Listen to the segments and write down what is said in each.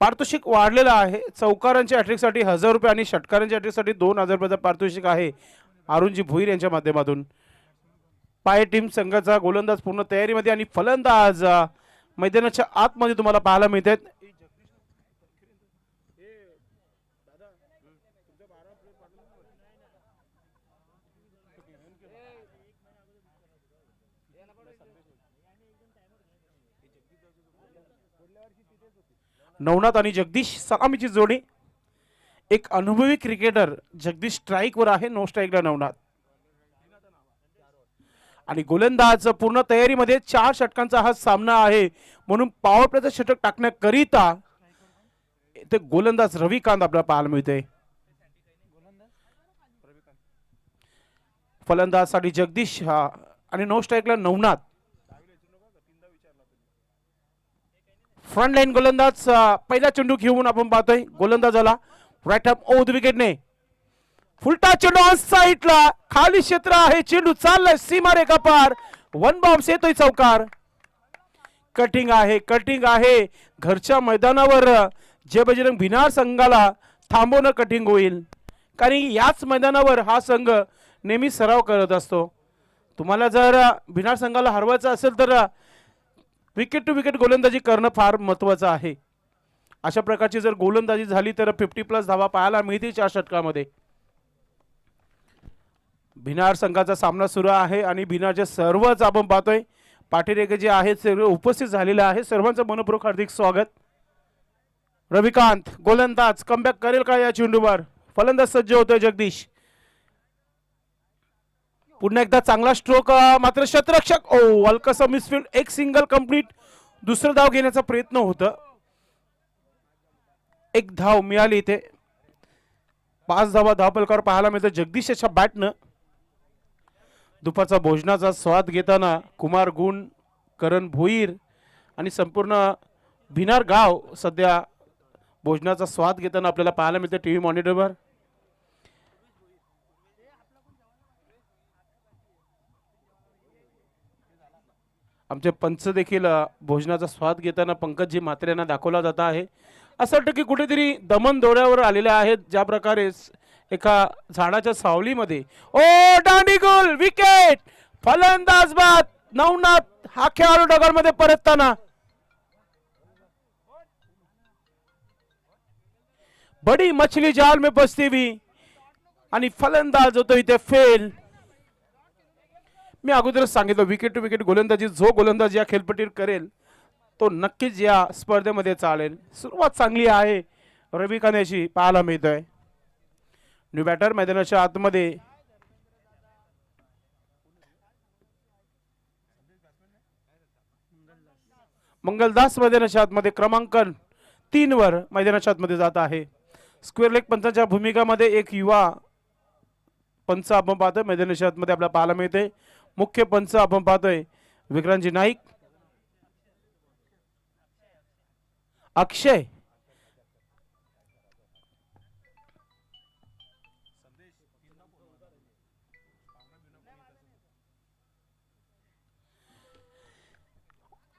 पारितोषिक वाढलेलं आहे. चौकारांच्या हॅट्रिकसाठी 1000 रुपये आणि षटकारांच्या हॅट्रिकसाठी 2000 रुपयाचं पारितोषिक आहे अरुणजी भोईर यांच्या माध्यमातून. पाय टीम संघाचा गोलंदाज पूर्ण तयारीमध्ये आणि फलंदाज मैदानाच्या आतमध्ये तुम्हाला पाहायला मिळतात. नवनाथ आणि जगदीश सलामीची जोडी. एक अनुभवी क्रिकेटर जगदीश स्ट्राईकवर आहे, नो स्ट्राईकला नवनाथ. आणि गोलंदाज पूर्ण तयारीमध्ये 4 षटकांचा हा सामना आहे म्हणून पॉवर प्लेचं षटक टाकण्याकरिता ते गोलंदाज रविकांत आपल्याला पाहायला मिळते. फलंदाजसाठी जगदीश आणि नो स्ट्राईकला नवनाथ. फ्रंट लाईन गोलंदाज पहिला चेंडू घेऊन आपण पाहतोय. गोलंदाजाला राईट हॅम ओव्हर द विकेटने फुलटा चेंडू ऑन साईडला खाली क्षेत्र आहे. चेंडू चाललाय सीमारेखा पार. वन बाउन्स येतोय चौकार. कटिंग आहे घरच्या मैदानावर जे बजरंग भिनार संघाला थांबवणं कटिंग होईल, कारण याच मैदानावर हा संघ नेहमी सराव करत असतो. तुम्हाला जर भिनार संघाला हरवायचं असेल तर विकेट टू विकेट गोलंदाजी करणं फार महत्त्वाचं आहे. अशा प्रकारची जर गोलंदाजी झाली तर 50+ धावा पाहायला मिळतील 4 षटकामध्ये. भिनार संघाचा सामना सुरू आहे आणि भिनारचे सर्वच आपण पाहतोय पाठीरेखे जे आहेत सर्व उपस्थित झालेले आहे. सर्वांचं मनपूर्वक हार्दिक स्वागत. रविकांत गोलंदाज कमबॅक करेल का या चेंडूवर? फलंदाज सज्ज होतोय जगदीश. पुन्हा एकदा चांगला स्ट्रोक मात्र क्षेत्ररक्षक हलकासा मिसफील्ड. एक सिंगल कंप्लीट. दुसरं धाव घेण्याचा प्रयत्न होता. एक धाव मिळाली इथे. 5 धावा धावफलकावर पाहायला मिळतं जगदीश याच्या बॅटनं. दुपारचा भोजनाचा स्वाद घेताना कुमार गुण, करण भोईर आणि संपूर्ण भिनार गाव सध्या भोजनाचा स्वाद घेताना आपल्याला पाहायला मिळतं टीव्ही मॉनिटरवर. आमचे पंच देखील भोजनाचा स्वाद घेताना पंकजी म्हात्रे यांना दाखवला जात आहे. असं वाटतं की कुठेतरी दमन दौऱ्यावर आलेले आहेत. ज्या प्रकारे एका झाडाच्या सावलीमध्ये दांडी गोल विकेट. फलंदाज बाद नवनाथ हा खेळाडू डगरमध्ये परतताना. बडी मछली जाल में फसती हुई आणि फलंदाज होतो इथे फेल. मी अगोदरच सांगितलं विकेट टू विकेट गोलंदाजी जो गोलंदाज या खेळपट्टीवर करेल तो नक्कीच या स्पर्धेमध्ये चालेल. सुरुवात चांगली आहे रविकांत याची पाहायला मिळतोय. न्यू बॅटर मैदानाच्या आतमध्ये. मंगलदास मैदानाच्या आतमध्ये क्रमांकन 3 वर मैदानाच्या आतमध्ये जात आहे. स्क्वेअर लेग पंचांच्या भूमिकामध्ये एक युवा पंच आपण पाहतोय मैदानाच्या आतमध्ये आपल्याला पाहायला मिळते. मुख्य पंच आपण पाहतोय विक्रांतजी नाईक. अक्षय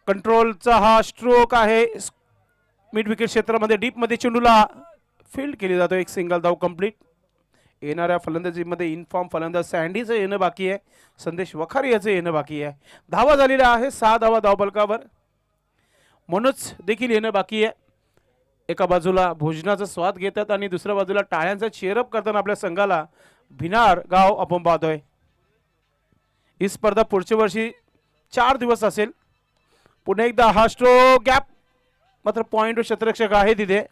कंट्रोलचा हा स्ट्रोक आहे. मिड विकेट क्षेत्रामध्ये डीप मध्ये चेंडूला फील्ड केली जातो. एक सिंगल धाव कंप्लीट. येणाऱ्या फलंदाजीमध्ये इनफॉर्म फलंदाज सँडीचं येणं बाकी आहे. संदेश वखारी याचं येणं बाकी आहे. धावा झालेल्या आहे 6 धावा धावफलकावर. मनोज देखील येणं बाकी आहे. एका बाजूला भोजनाचा स्वाद घेतात आणि दुसऱ्या बाजूला टाळ्यांचा चेअरअप करताना आपल्या संघाला भिनार गाव आपण पाहतोय. ही स्पर्धा पुढच्या वर्षी 4 दिवस असेल. पुन्हा एकदा हा स्ट्रोक गॅप मात्र पॉइंट क्षेत्ररक्षक आहे तिथे.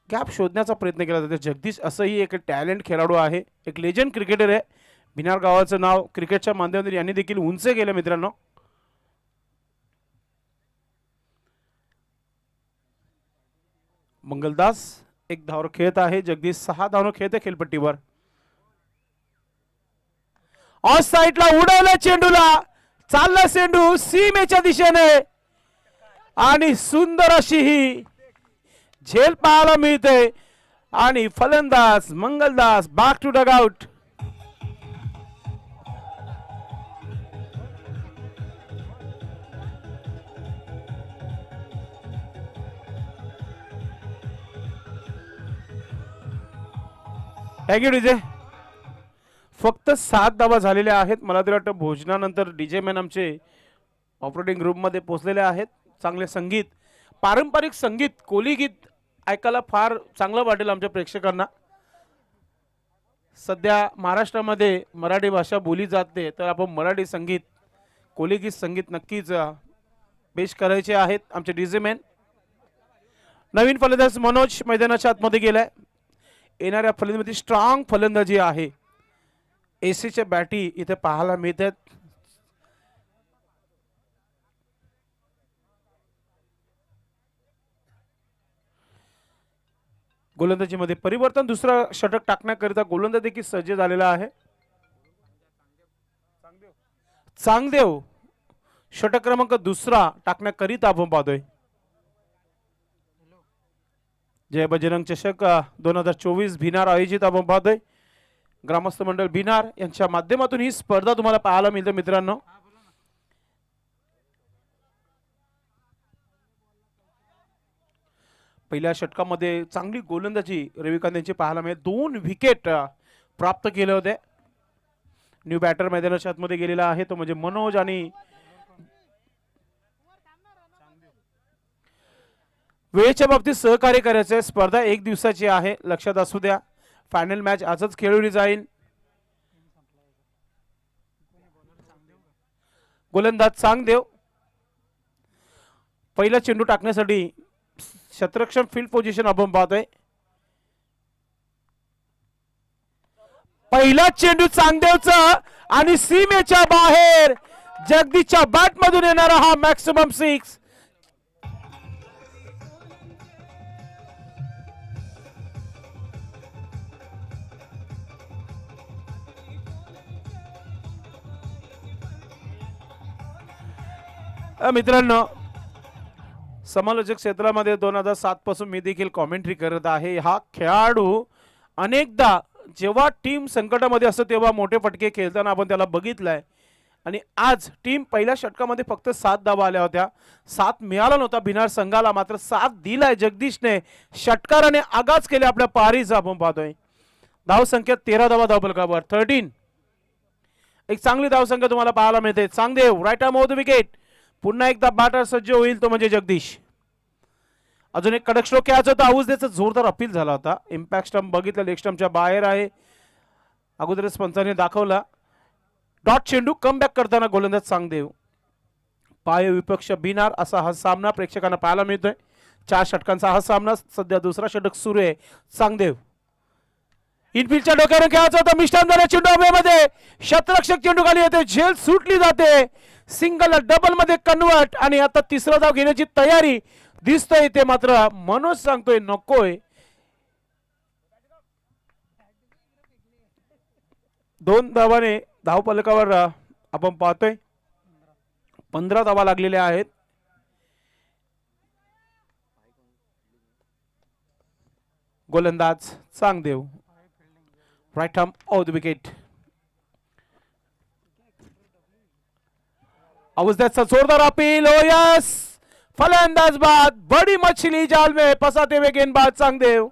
गॅप शोधण्याचा प्रयत्न केला जातो. जगदीश असंही एक टॅलेंट खेळाडू आहे. एक लेजंड क्रिकेटर आहे. भिनार गावाचं नाव क्रिकेटच्या माध्यमातून यांनी देखील उंच केलं मित्रांनो. मंगलदास 1 धाव खेळत आहे. जगदीश 6 धाव खेळत आहे खेळपट्टीवर. ऑफ साइडला उडवलं चेंडूला. चालला चेंडू सीमेच्या दिशेने आणि सुंदर अशी ही झेल पाहायला मिळते आणि फलंदाज Mangaldas back to dugout. Thank you DJ. फक्त 7 धावा झालेल्या आहेत. मला तरी वाटतं भोजनानंतर डीजे मॅन आमचे ऑपरेटिंग ग्रुपमध्ये पोहोचलेले आहेत. चांगले संगीत, पारंपरिक संगीत, कोली गीत ऐकायला फार चांगलं वाटेल आमच्या प्रेक्षकांना. सध्या महाराष्ट्रामध्ये मराठी भाषा बोली जाते, तर आपण मराठी संगीत, कोली गीत संगीत नक्कीच पेश करायचे आहेत. आमचे डीजे मॅन नवीन फलंदाज मनोज मैदानाच्या आतमध्ये गेलाय. येणाऱ्या फलंदाजीमध्ये स्ट्रॉंग फलंदाजी आहे. एसीच्या बॅटी इथे पाहायला मिळतात. गोलंदाजीमध्ये परिवर्तन, दुसरा षटक टाकण्याकरिता गोलंदाज देखील सज्ज झालेला आहे. चांगदेव षटक क्रमांक दुसरा टाकण्याकरिता आपण पाहतोय. जय बजरंग चषक 2024 भिनार आयोजित आपण पाहतोय. ग्रामस्थ मंडळ भिनार यांच्या माध्यमातून ही स्पर्धा तुम्हाला पाहायला मिळते मित्रांनो. पहिल्या षटकामध्ये चांगली गोलंदाजी रविकांत यांची पाहायला मिळेल. 2 विकेट प्राप्त केले होते. न्यू बॅटर मैदानाच्या आतमध्ये गेलेला आहे तो म्हणजे मनोज. आणि वेळेच्या बाबतीत सहकार्य करायचं आहे. स्पर्धा 1 दिवसाची आहे, लक्षात असू द्या. फायनल मॅच आजच खेळवली जाईल. गोलंदाज चांगदेव पहिला चेंडू टाकण्यासाठी क्षेत्ररक्षण फील्ड पोझिशन आपण पाहतोय. पहिला चेंडू चांगदेवचा आणि सीमेच्या बाहेर जगदीशच्या बॅट मधून येणारा हा मॅक्सिमम 6. मित्रांनो, समालोचक क्षेत्रामध्ये 2007 पासून मी देखील कॉमेंट्री करत आहे. हा खेळाडू अनेकदा जेव्हा टीम संकटामध्ये असतो तेव्हा मोठे फटके खेळताना आपण त्याला बघितलंय. आणि आज टीम पहिल्या षटकामध्ये फक्त 7 धावा आल्या होत्या. 7 मिळाला नव्हता भिनार संघाला, मात्र 7 दिलाय जगदीशने. षटकाराने आगाज केले आपल्या पारीचा आपण पाहतोय. धाव संख्या 13 धावा धावफलकावर 13. एक चांगली धाव संख्या तुम्हाला पाहायला मिळते. Changdev right arm over the wicket. पुन्हा एकदा बॅटर सज्ज होईल तो म्हणजे जगदीश. अजून एक कडक स्ट्रोक खेळायचा होता. आऊसदेचा जोरदार अपील झाला होता. इम्पॅक्ट स्टंप बघितलं, लेग स्टंपच्या बाहेर आहे. अगोदरच पंचाने दाखवला. डॉट चेंडू कमबॅक करताना गोलंदाज चांगदेव. पाय विपक्ष भिनार असा हा सामना प्रेक्षकांना पाहायला मिळतोय. 4 षटकांचा हा सामना. सध्या दुसरा षटक सुरू आहे. चांगदेव इनफिल्डच्या डोक्यावर खेळायचा होता. मिस्टान झाला चेंडू हवेमध्ये. क्षेत्ररक्षक चेंडू खाली येते. झेल सुटली जाते. सिंगल डबल मध्ये कन्वर्ट. आणि आता तिसरा धाव घेण्याची तयारी दिसतोय ते, मात्र मनोज सांगतोय नकोय. 2 धावाने धाव फलकावर आपण पाहतोय. 15 धावा लागलेल्या आहेत. गोलंदाज Changdev right arm off the wicket. आऊसदेचा जोरदार अपील. ओ यस, फलंदाज बाद. बड़ी मछली जाल में फंसाते हुए गेंदबाज चांगदेव.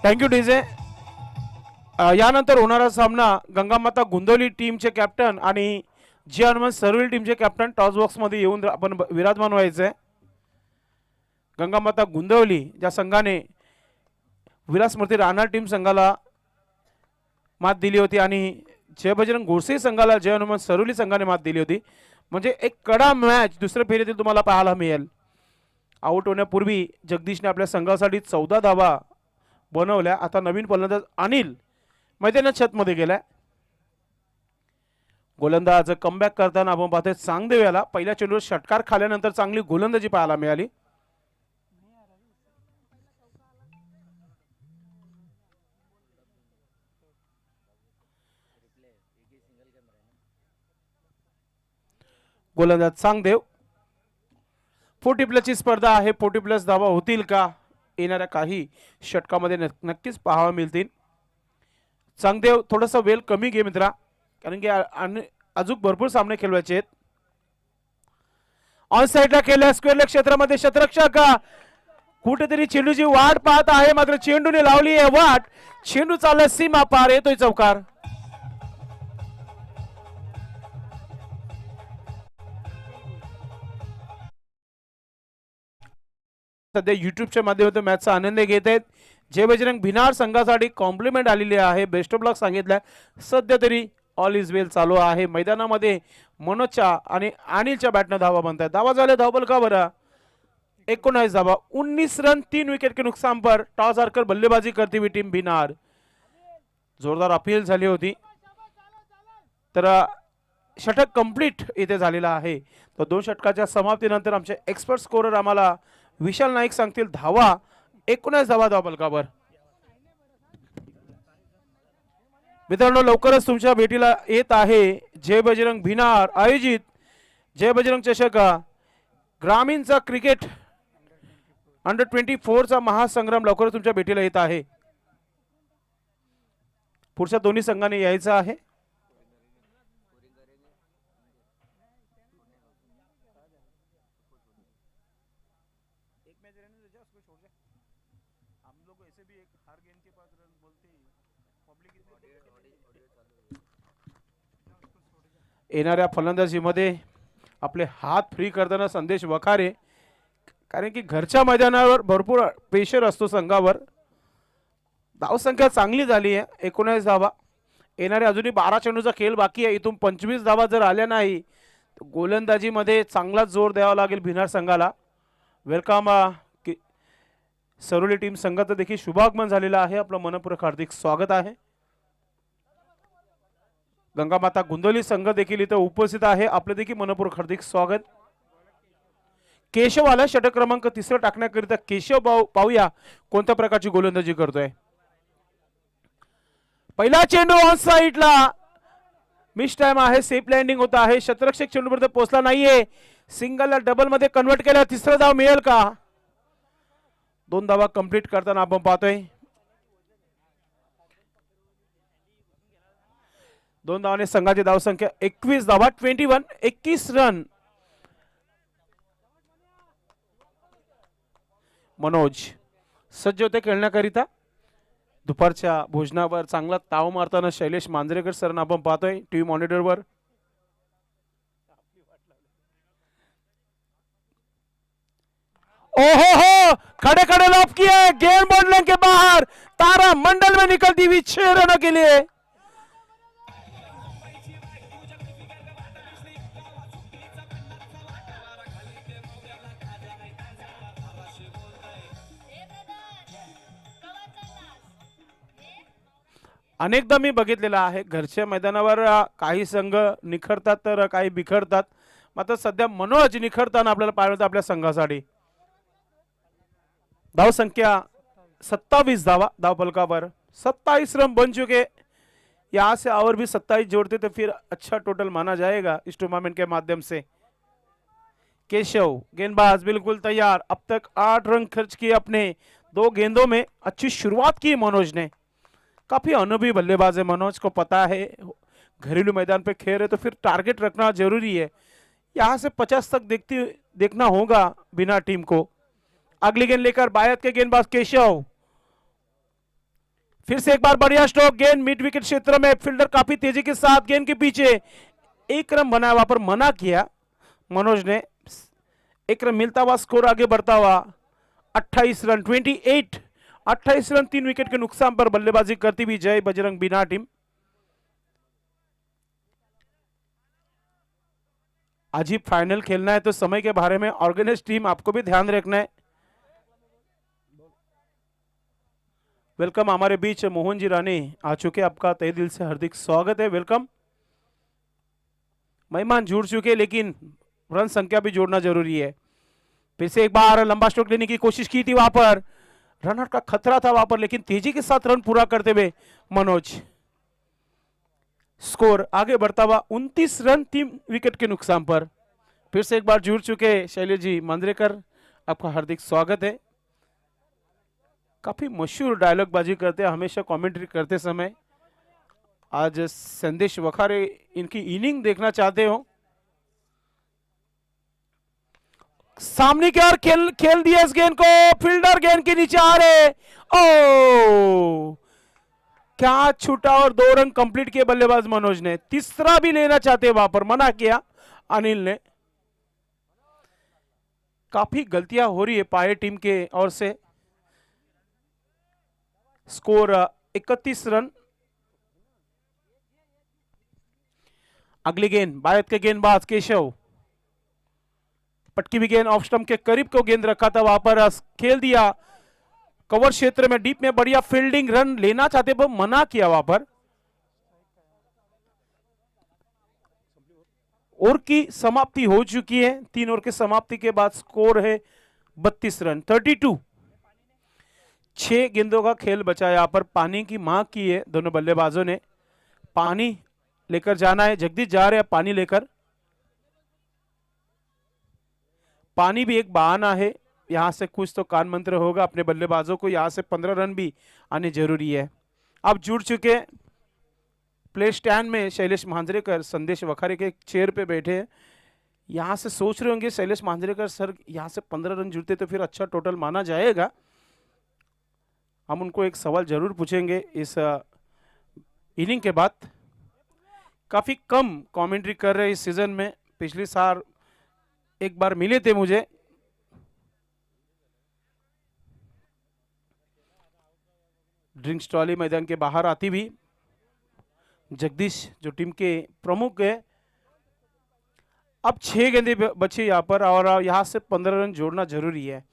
Thank you DJ. यानंतर होणारा सामना गंगामाता गुंदवली टीमचे कॅप्टन आणि जे हनुमान सरवली टीमचे कॅप्टन टॉस बॉक्स मध्ये येऊन आपण विराजमान व्हायचंय. गंगामाता गुंदवली ज्या संघाने विलासमूर्ती राणा टीम संघाला मात दिली होती आणि जय बजरंग गोडसे संघाला जय हनुमान सरवली संघाने मात दिली होती. म्हणजे एक कडा मॅच दुसऱ्या फेरीतील तुम्हाला पाहायला मिळेल. आउट होण्यापूर्वी जगदीशने आपल्या संघासाठी 14 धावा बनवल्या. आता नवीन फलंदाज अनिल मैदानाच्या छतमध्ये गेलाय. गोलंदाज कमबॅक करताना आपण पाहतोय चांगदेव याला पहिल्या चेंडूवर षटकार खाल्यानंतर चांगली गोलंदाजी पाहायला मिळाली. गोलंदाज चांगदेव. 40 प्लसची स्पर्धा आहे. 40 प्लस धावा होतील का येणाऱ्या काही षटकामध्ये नक्कीच पाहायला मिळतील. चांगदेव थोडासा वेळ कमी घे मित्रा, कारण की अजून भरपूर सामने खेळवायचे आहेत. ऑन साइडला केल्या स्क्वेअर लेग क्षेत्रामध्ये क्षेत्ररक्षक कुठेतरी चेंडूची वाट पाहत आहे, मात्र चेंडूने लावली आहे वाट. चेंडू चालला सीमा पार, येतोय चौकार. सध्या युट्यूबच्या माध्यमातून मॅचचा आनंद घेत आहेत. जय बजरंग भिनार संघासाठी कॉम्प्लिमेंट आलेली आहे, बेस्ट ऑफ लक सांगितलं. सध्या तरी ऑल इज वेल चालू आहे. मैदानामध्ये मनोजच्या आणि अनिलच्या बॅटनं धावा बनतात. धावा झाले धावबल का बरं 19 धावा, 19 रन 3 विकेट के नुकसान पर. टॉस हारकर बल्लेबाजी करती हुई टीम भिनार. जोरदार अपील झाली होती, तर षटक कंप्लीट इथे झालेला आहे. तर 2 षटकाच्या समाप्तीनंतर आमचे एक्सपर्ट स्कोरर आम्हाला विशाल नाईक सांगतील धावा. 19 धावा धावबलकावर. मित्रांनो, लवकरच तुमच्या भेटीला येत आहे जय बजरंग भिनार आयोजित जय बजरंग चषक ग्रामीणचा क्रिकेट अंडर-24 चा महासंग्राम लवकरच तुमच्या भेटीला येत आहे. पुढच्या दोन्ही संघाने यायचं आहे. येणाऱ्या फलंदाजीमध्ये आपले हात फ्री करताना संदेश वखारे, कारण की घरच्या मैदानावर भरपूर प्रेशर असतो संघावर. धावसंख्या चांगली झाली आहे, 19 धावा. येणारे अजूनही 12 चेंडूचा खेळ बाकी आहे. इथून 25 धावा जर आल्या नाही तर गोलंदाजीमध्ये चांगला जोर द्यावा लागेल भिनार संघाला. वेलकम सरोली टीम संघाचं देखील शुभागमन झालेलं आहे. आपलं मनपूर्वक हार्दिक स्वागत आहे. गंगामाता गुंदोली संघ देखील इथे उपस्थित आहे, आपले देखील मनपूर्वक हार्दिक स्वागत. केशव आला षटक क्रमांक 3 टाकण्याकरिता. केशव पाहूया कोणत्या प्रकारची गोलंदाजी करतोय. पहिला चेंडू ऑन साइडला मिस टाइम आहे, सेफ लँडिंग होत आहे. क्षेत्ररक्षक चेंडूपर्यंत पोहोचला नाहीये. सिंगलला डबल मध्ये कन्वर्ट केला. तिसरा धाव मिळेल का? 2 धावा कंप्लीट करताना आपण पाहतोय. 2 धावाने संघाची धावसंख्या 21 धावा, 21 रन. मनोज सज्ज होते खेळण्याकरिता. दुपारच्या भोजनावर चांगला ताव मारताना शैलेश मांजरेकर सरांना आपण पाहतोय टीव्ही मॉनिटरवर. ओहो हो, खड़े खड़े लॉफ किया, गेंद बॉल के बाहर. तारा मंडल में निकलती हुई 6 रनों के लिए. अनेकदा मी बघितलेलं आहे घरच्या मैदानावर काही संघ निखरतात तर काही बिखरतात. मात्र सध्या मनोज निखरताना आपल्याला पाहिलं आपल्या संघासाठी. धाव संख्या 27 धावा धावफलकावर. 27 रन बन चुके. यहाँ से और भी 27 जोड़ते तो फिर अच्छा टोटल माना जाएगा इस टूर्नामेंट के माध्यम से. केशव गेंदबाज बिल्कुल तैयार. अब तक 8 रन खर्च किए अपने 2 गेंदों में. अच्छी शुरुआत की मनोज ने. काफी अनुभवी बल्लेबाज है मनोज को पता है घरेलू मैदान पे खेल रहे तो फिर टारगेट रखना जरूरी है. यहाँ से 50 तक देखना होगा बिना टीम को. अगली गेंद लेकर बायत के गेंदबाज केशव. फिर से एक बार बढ़िया स्ट्रोक. गेंद मिड विकेट क्षेत्र में. फील्डर काफी तेजी के साथ गेंद के पीछे. एक रन बनाया, वहां पर मना किया मनोज ने. एक रन मिलता हुआ स्कोर आगे बढ़ता हुआ 28 रन 28 रन 3 विकेट के नुकसान पर बल्लेबाजी करती हुई जय बजरंग भिनार टीम. आज ही फाइनल खेलना है तो समय के बारे में ऑर्गेनाइज टीम आपको भी ध्यान रखना है. वेलकम हमारे बीच मोहन जी राणे आ चुके, आपका तहे दिल से हार्दिक स्वागत है. वेलकम. मेहमान जुड़ चुके लेकिन रन संख्या भी जोड़ना जरूरी है. फिर से एक बार लंबा स्ट्रोक लेने की कोशिश की थी, वहां पर रनर का खतरा था वहां पर, लेकिन तेजी के साथ रन पूरा करते हुए मनोज. स्कोर आगे बढ़ता हुआ 29 रन 3 विकेट के नुकसान पर. फिर से एक बार जुड़ चुके शैलेश जी मांजरेकर, आपका हार्दिक स्वागत है. काफी मशहूर डायलॉग बाजी करते हैं हमेशा कमेंट्री करते समय. आज संदेश वखारे इनकी इनिंग देखना चाहते हो. सामने की ओर खेल दिया इस गेंद को, फील्डर गेंद के नीचे आ रहे। ओ क्या छूटा और 2 रन कंप्लीट किए बल्लेबाज मनोज ने। तीसरा भी लेना चाहते वहां पर, मना किया अनिल ने। काफी गलतियां हो रही है पाए टीम के ओर से। Score 31 run. अगली गेंद भारत के गेंदबाज केशव, पटकी भी गेंद ऑफ स्टंप के करीब को गेंद रखा था, वहां पर खेल दिया कवर क्षेत्र में, डीप में बढ़िया फील्डिंग, रन लेना चाहते पर मना किया वहां पर। ओवर की समाप्ति हो चुकी है। 3 ओवर की समाप्ति के बाद स्कोर है 32 रन 32। 6 गेंदों का खेल बचा। यहां पर पानी की मांग की है दोनों बल्लेबाजों ने। पानी लेकर जाना है, जगदीश जा रहे हैं पानी लेकर। पानी भी एक बहाना है, यहां से कुछ तो कान मंत्र होगा अपने बल्लेबाजों को। यहां से 15 रन भी आने जरूरी है। अब जुड़ चुके प्ले स्टैंड में शैलेश मांजरेकर, संदेश वखारे के चेयर पे बैठे हैं। यहां से सोच रहे होंगे शैलेश मांजरेकर सर, यहां से 15 रन जुड़ते तो फिर अच्छा टोटल माना जाएगा। हम उनको एक सवाल जरूर पूछेंगे इस इनिंग के बाद। काफी कम कमेंट्री कर रहे हैं इस सीजन में। पिछले साल एक बार मिले थे मुझे। ड्रिंक्स ट्रॉली मैदान के बाहर आती भी। जगदीश जो टीम के प्रमुख है। अब 6 गेंदे बचे यहां पर और यहां से 15 रन जोड़ना जरूरी है।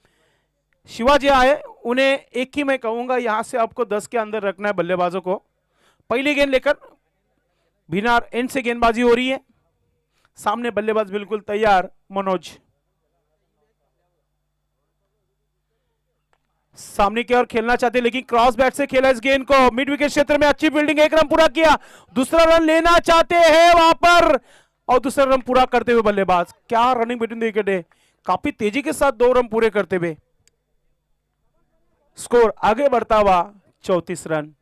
शिवाजी आए, उन्हें एक ही मैं कहूंगा, यहां से आपको 10 के अंदर रखना है बल्लेबाजों को। पहली गेंद लेकर बिना एंड से गेंदबाजी हो रही है। सामने बल्लेबाज बिल्कुल तैयार मनोज। सामने की ओर खेलना चाहते लेकिन क्रॉस बैट से खेला इस गेंद को, मिड विकेट क्षेत्र में अच्छी फील्डिंग, 1 रन पूरा किया। दूसरा रन लेना चाहते हैं वहां पर और दूसरा रन पूरा करते हुए बल्लेबाज। क्या रनिंग बिटवीन द विकेट है, काफी तेजी के साथ 2 रन पूरे करते हुए स्कोर आगे बढ़ता हुआ 34 रन।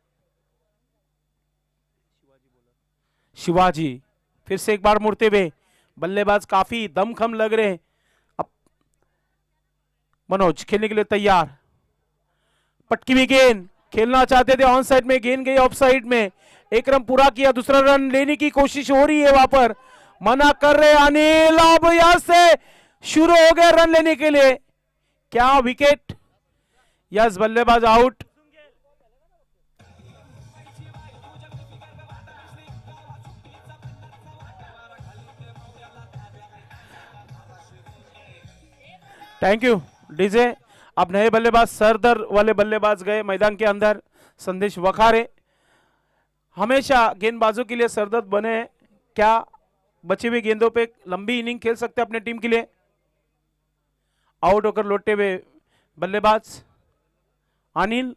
शिवाजी फिर से एक बार मुड़ते हुए, बल्लेबाज काफी दमखम लग रहे हैं। अब मनोज खेलने के लिए तैयार। पटकी भी गेंद, खेलना चाहते थे ऑन साइड में, गेंद गई ऑफ साइड में। 1 रन पूरा किया, दूसरा रन लेने की कोशिश हो रही है वहां पर, मना कर रहे अनिल। अब यहां से शुरू हो गया रन लेने के लिए। क्या विकेट, यस बल्लेबाज आउट। Thank you DJ. अब नए बल्लेबाज सरदर वाले बल्लेबाज गए मैदान के अंदर, संदेश वखारे। हमेशा गेंदबाजों के लिए सरदर्द बने। क्या बचे हुए गेंदों पे लंबी इनिंग खेल सकते हैं अपने टीम के लिए। आउट होकर लौटे हुए बल्लेबाज अनिल।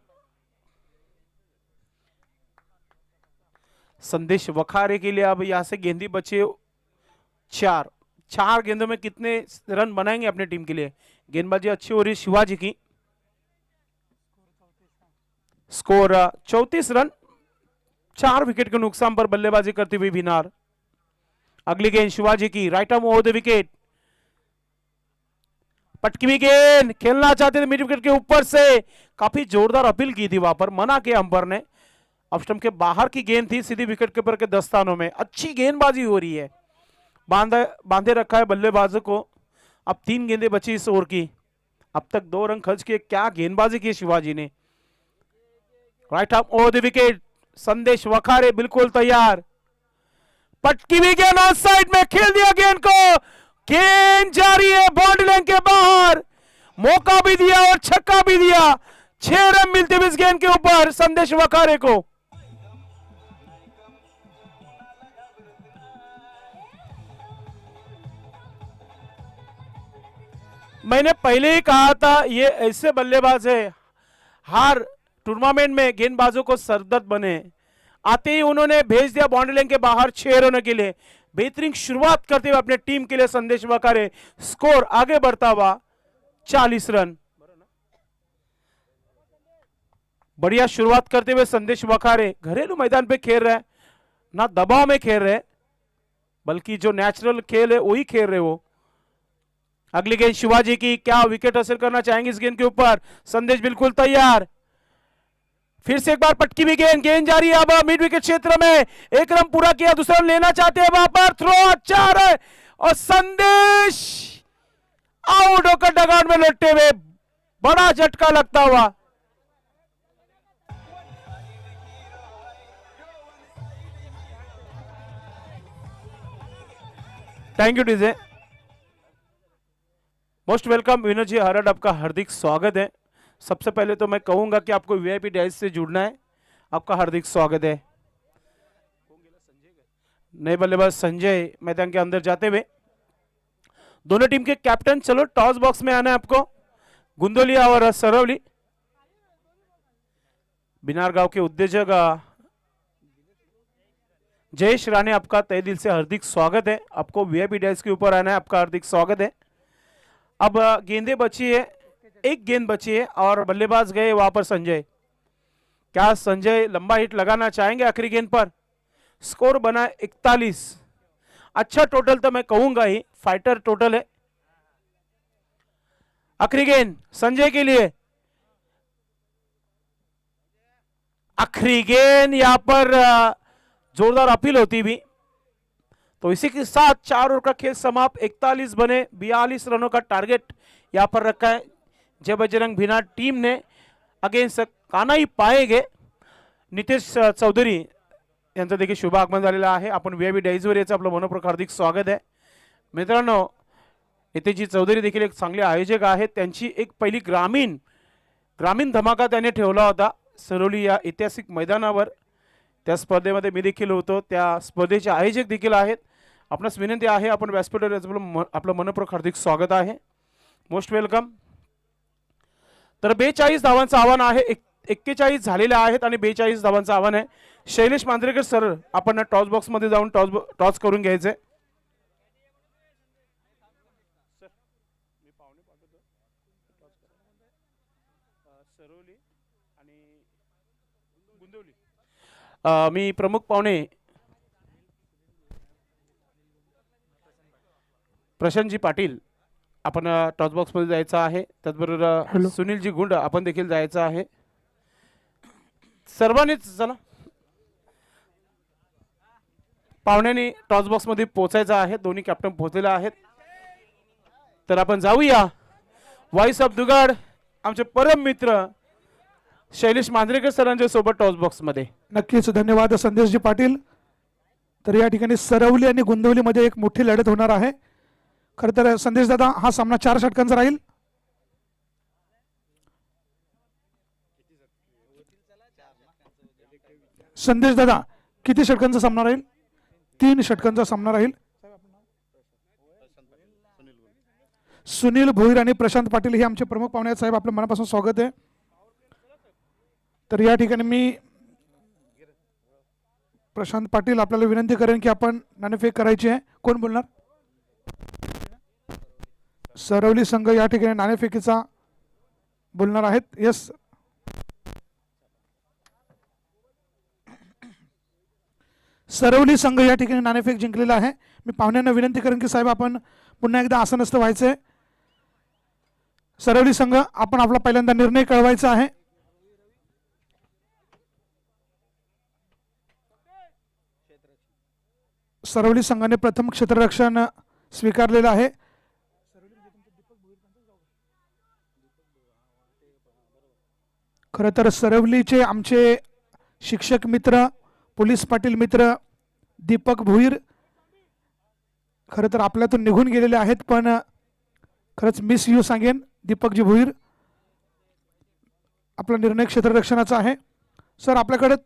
संदेश वखारे के लिए अब यहां से गेंदी बचे 4 गेंदों में कितने रन बनाएंगे अपने टीम के लिए। गेंदबाजी अच्छी हो रही है शिवाजी की। Score 34 run. 4 विकेट के नुकसान पर बल्लेबाजी करती हुई बिनार। अगली गेंद शिवाजी की, right arm over the wicket. पटकी भी गेंद, खेलना चाहते थे मिड विकेट के ऊपर से। काफी जोरदार अपील की थी वहां पर, मना किया अंपायर ने। ऑफ स्टंप के बाहर की गेंद थी, सीधी विकेट के ऊपर के 10 स्थानों में। अच्छी गेंदबाजी हो रही है, बांधे रखा है बल्लेबाजों को। अब 3 गेंदें बची इस ओवर की। अब तक 2 रन खर्च किए। क्या गेंदबाजी की शिवाजी ने। Right arm over the wicket, संदेश वखारे बिल्कुल तैयार। पटकी भी गेंद ऑफ साइड में, खेल दिया गेंद को। गेंद जारी है बाउंड्री लाइन के बाहर। मौका भी दिया और छक्का भी दिया। 6 रन मिलते हुए इस गेंद के ऊपर संदेश वखारे को। मैंने पहले ही कहा था ये ऐसे बल्लेबाज है, हर टूर्नामेंट में गेंदबाजों को सरदर्द बने। आते ही उन्होंने भेज दिया बाउंड्री लाइन के बाहर 6 रनों के लिए। बेहतरीन शुरुआत करते हुए अपने टीम के लिए संदेश वखारे। स्कोर आगे बढ़ता हुआ 40 रन। बढ़िया शुरुआत करते हुए संदेश वखारे घरेलू मैदान पे खेल रहे हैं, ना दबाव में खेल रहे, बल्कि जो नेचुरल खेल है वही खेल रहे वो। अगली गेंद शिवाजी की, क्या विकेट हासिल करना चाहेंगे इस गेंद के ऊपर? संदेश बिल्कुल तैयार। फिर से एक बार पटकी भी गेंद, गेंद जारी है अब मिड विकेट क्षेत्र में, एक रन पूरा किया, दूसरा रन लेना चाहते हैं, वहां पर थ्रो अच्छा है और संदेश आउट होकर डगआउट में लौटते हुए बड़ा झटका लगता हुआ। Thank you DJ. Most welcome Vinod ji Harad, आपका हार्दिक स्वागत है। सबसे पहले तो मैं कहूंगा कि आपको वीआईपी डैश से जुड़ना है, आपका हार्दिक स्वागत है। नए बल्लेबाज संजय मैदान के अंदर जाते हुए, दोनों टीम के कैप्टन चलो टॉस बॉक्स में आना है आपको, गुंदोलिया और सरवली। बिनार गांव के उद्योजक जयेश राणे, आपका तहे दिल से हार्दिक स्वागत है। आपको वीआईपी डैश के ऊपर आना है, आपका हार्दिक स्वागत है। अब गेंदें बची है, एक गेंद बची है और बल्लेबाज गए वहां पर संजय। क्या संजय लंबा हिट लगाना चाहेंगे आखिरी गेंद पर? स्कोर बना 41। अच्छा टोटल तो मैं कहूंगा ही, फाइटर टोटल है। आखिरी गेंद संजय के लिए, आखिरी गेंद यहां पर जोरदार अपील होती भी, तो इसी के साथ 4 ओवर का खेल समाप्त। 41 बने, 42 रनों का टारगेट यहां पर रखा है जय बजरंग भीना टीम ने अगेन्स्ट कानाई पाएगे। नितेश चौधरी यांचं देखील शुभ आगमन झालेलं आहे। आपण वीआयपी डाईजवर याचं आपलं मनपूर्वक हार्दिक स्वागत आहे। मित्रांनो, नितेशजी चौधरी देखील एक चांगले आयोजक आहेत। त्यांची एक पहिली ग्रामीण धमाका त्याने ठेवला होता सरवली या ऐतिहासिक मैदानावर। त्या स्पर्धेमध्ये मी देखील होतो, त्या स्पर्धेचे आयोजक देखील आहेत। आपणास विनंती आहे, आपण व्यासपीठावर आपलं मनपूर्वक हार्दिक स्वागत आहे, मोस्ट वेलकम। तर 42 धावांचं आव्हान आहे, 41 झालेले आहेत आणि 42 धावांचं आव्हान आहे। शैलेश मांजरेकर सर, आपण टॉस बॉक्स मध्ये जाऊन टॉस करून घ्यायचे। मी प्रमुख पाहुणे प्रशांतजी पाटील, आपण टॉस बॉक्स मध्ये जायचं आहे। त्याचबरोबर सुनीलजी गुंड आपण देखील जायचं आहे। सर्वांनीच चला, पाहुण्यांनी टॉस बॉक्स मध्ये पोहोचायचं आहे। दोन्ही कॅप्टन पोहोचलेले आहेत, तर आपण जाऊया। व्हॉइस ऑफ दुगाड आमचे परम मित्र शैलेश मांजरेकर सरांच्या सोबत टॉस बॉक्स मध्ये। नक्कीच धन्यवाद संदेशजी पाटील। तर या ठिकाणी सरवली आणि गुंदवली मध्ये एक मोठी लढत होणार आहे। खरं तर संदेश दादा, हा सामना 4 षटकांचा राहील। संदेश दादा, किती षटकांचा सामना राहील? 3 षटकांचा सामना राहील। सुनील भोईर आणि प्रशांत पाटील हे आमचे प्रमुख पाहुणे आहेत। साहेब, आपलं मनापासून स्वागत आहे। तर या ठिकाणी मी प्रशांत पाटील आपल्याला विनंती करेन की आपण नाणेफेक करायची आहे। कोण बोलणार? सरवली संघ या ठिकाणी नाणेफेकीचा बोलणार आहेत। यस, सरवली संघ या ठिकाणी नाणेफेक जिंकलेला आहे। मी पाहुण्यांना विनंती करेन की साहेब आपण पुन्हा एकदा आसनस्थ व्हायचे। सरवली संघ, आपण आपला पहिल्यांदा निर्णय कळवायचा आहे। सरवली संघाने प्रथम क्षेत्ररक्षण स्वीकारलेलं आहे। खरं तर सरवलीचे आमचे शिक्षक मित्र, पोलीस पाटील मित्र दीपक भोईर खरं तर आपल्यातून निघून गेलेले आहेत, पण खरंच मिस यू सांगेन दीपकजी भोईर। आपला निर्णय क्षेत्ररक्षणाचा आहे। सर, आपल्याकडे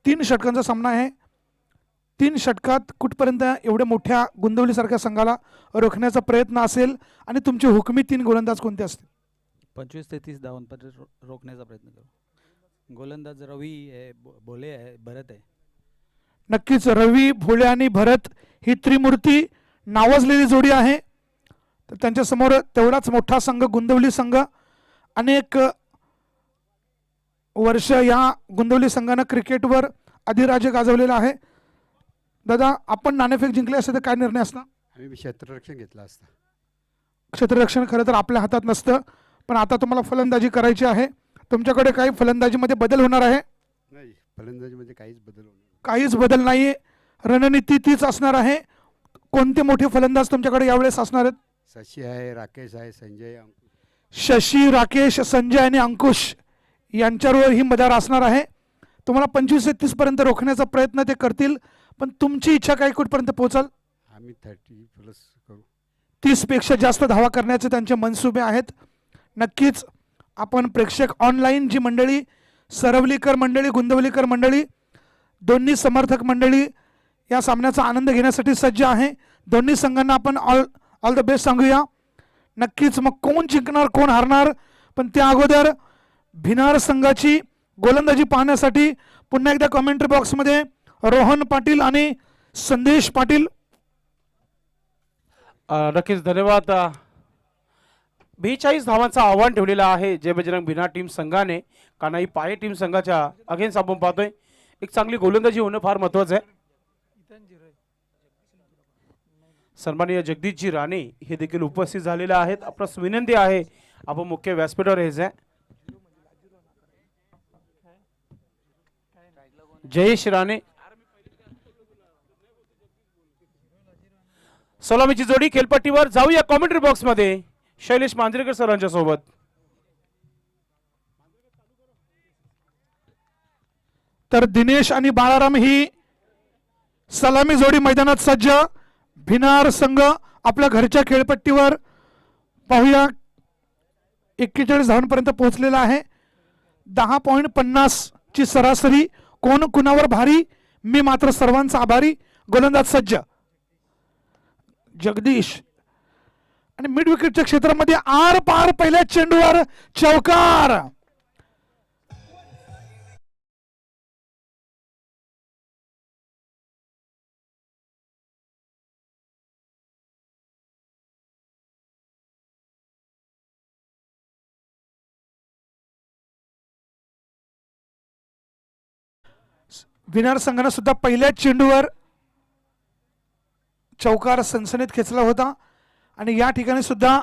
3 षटकांचा सामना आहे। 3 षटकात कुठपर्यंत एवढ्या मोठ्या गुंदवली सारख्या संघाला रोखण्याचा प्रयत्न असेल आणि तुमचे हुकमी 3 गोलंदाज कोणते असतील? 25 ते 30 धावांपर्यंत रोखण्याचा प्रयत्न करू। गोलंदाज रवी आहे, भोले आहे, भरत आहे। नक्कीच रवी, भोले आणि भरत ही त्रिमूर्ती नावाजलेली जोडी आहे। तर त्यांच्या समोर तेवढाच मोठा संघ गुंदवली संघ, अनेक वर्ष या गुंदवली संघाने क्रिकेटवर अधिराज्य गाजवलेला आहे। दादा, आपण नाणेफेक जिंकले असते तर काय निर्णय असता? आम्ही क्षेत्ररक्षण घेतला असता। क्षेत्ररक्षण खरं तर आपल्या हातात नसतं, पण आता तुम्हाला फलंदाजी करायची आहे. तुमच्याकडे काही फलंदाजीमध्ये बदल होणार आहे? नाही, फलंदाजीमध्ये काहीच बदल होणार नाही. काहीच बदल नाही. रणनीती तीच असणार आहे. कोणते मोठे फलंदाज तुमच्याकडे यावेळेस असणार आहेत? शशी आहे, राकेश आहे, संजय, अंकुश. शशी, राकेश, संजय आणि अंकुश यांच्यावर ही मदार असणार आहे. तुम्हाला 25 ते 30 पर्यंत रोखण्याचा प्रयत्न ते करतील, पण तुमची इच्छा काय कुठपर्यंत पोहोचल? आम्ही 30+ करू. 30 पेक्षा जास्त धावा करण्याचे त्यांचे मनसुबे आहेत. नक्कीच आपण प्रेक्षक ऑनलाईन जी मंडळी, सरवलीकर मंडळी, गुंदवलीकर मंडळी, दोन्ही समर्थक मंडळी या सामन्याचा आनंद घेण्यासाठी सज्ज आहे. दोन्ही संघांना आपण ऑल द बेस्ट सांगूया. नक्कीच मग कोण जिंकणार कोण हारणार, पण त्या अगोदर भिनार संघाची गोलंदाजी पाहण्यासाठी पुन्हा एकदा कमेंट्री बॉक्समध्ये रोहन पाटील आणि संदेश पाटील. नक्कीच धन्यवाद. 42 धावांचं आव्हान ठेवलेलं आहे जय बजरंग भिनार टीम संघाने. कानाई पाये टीम संघाच्या अगेन्स्ट आपण पाहतोय. एक चांगली गोलंदाजी होणं फार महत्वाचं आहे. सन्माननीय जगदीशजी राणे हे देखील उपस्थित झालेले आहेत. आपणास विनंती आहे आपण मुख्य व्यासपीठावर यायचं. जयेश राणे सलामीची जोडी खेळपट्टीवर. जाऊया कॉमेंट्री बॉक्स मध्ये शैलेश मांजरेकर सरांच्या सोबत. तर दिनेश आणि बाळाराम ही सलामी जोडी मैदानात सज्ज. भिनार संघ आपल्या घरच्या खेळपट्टीवर पाहूया 41 धावांपर्यंत पोहोचलेला आहे. 10.50 ची सरासरी. कोण कुणावर भारी, मी मात्र सर्वांचा आभारी. गोलंदाज सज्ज जगदीश आणि मिड विकेटच्या क्षेत्रामध्ये आर पार पहिल्या चेंडूवर चौकार. विनर संघाने सुद्धा पहिल्या चेंडूवर चौकार सनसनीत खेचला होता. आणि या ठिकाणी सुद्धा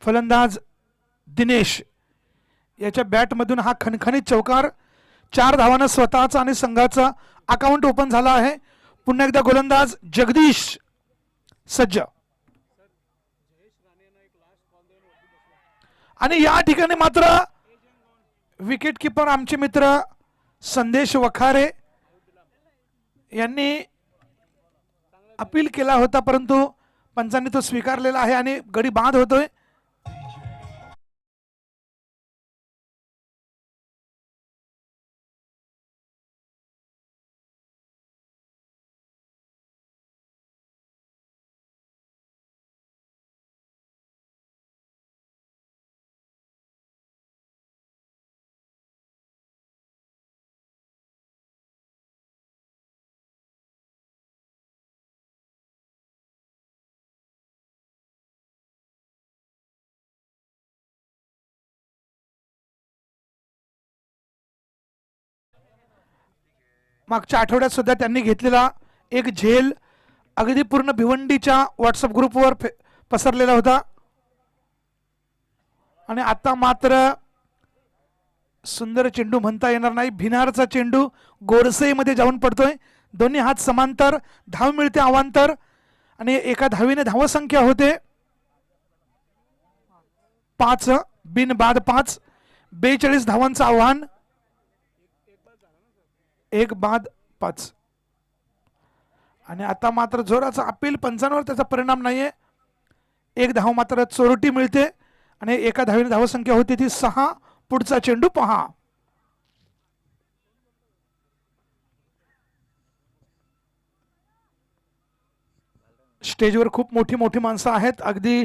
फलंदाज दिनेश याच्या बॅटमधून हा खणखणीत चौकार. 4 धावांना स्वतःचा आणि संघाचा अकाउंट ओपन झाला आहे. पुन्हा एकदा गोलंदाज जगदीश सज्ज. आणि या ठिकाणी मात्र विकेट किपर आमचे मित्र संदेश वखारे यांनी अपील केला होता, परंतु पंचांनी तो स्वीकारलेला आहे आणि गडी बाद होतोय. मागच्या आठवड्यात सुद्धा त्यांनी घेतलेला एक झेल अगदी पूर्ण भिवंडीच्या व्हॉट्सअप ग्रुपवर पसरलेला होता. आणि आता मात्र सुंदर चेंडू म्हणता येणार नाही. भिनारचा चेंडू गोडसेमध्ये जाऊन पडतोय. दोन्ही हात समांतर, धाव मिळते अवांतर आणि एका धावीने धावसंख्या होते 5 बिनबाद 5. 42 धावांचं आव्हान, 1 बाद 5. आणि आता मात्र जोराचा अपील, पंचांवर त्याचा परिणाम नाहीये. 1 धाव मात्र चोरटी मिळते आणि एका धावीने धावसंख्या होती ती 6. पुढचा चेंडू पहा. स्टेजवर खूप मोठी मोठी माणसं आहेत. अगदी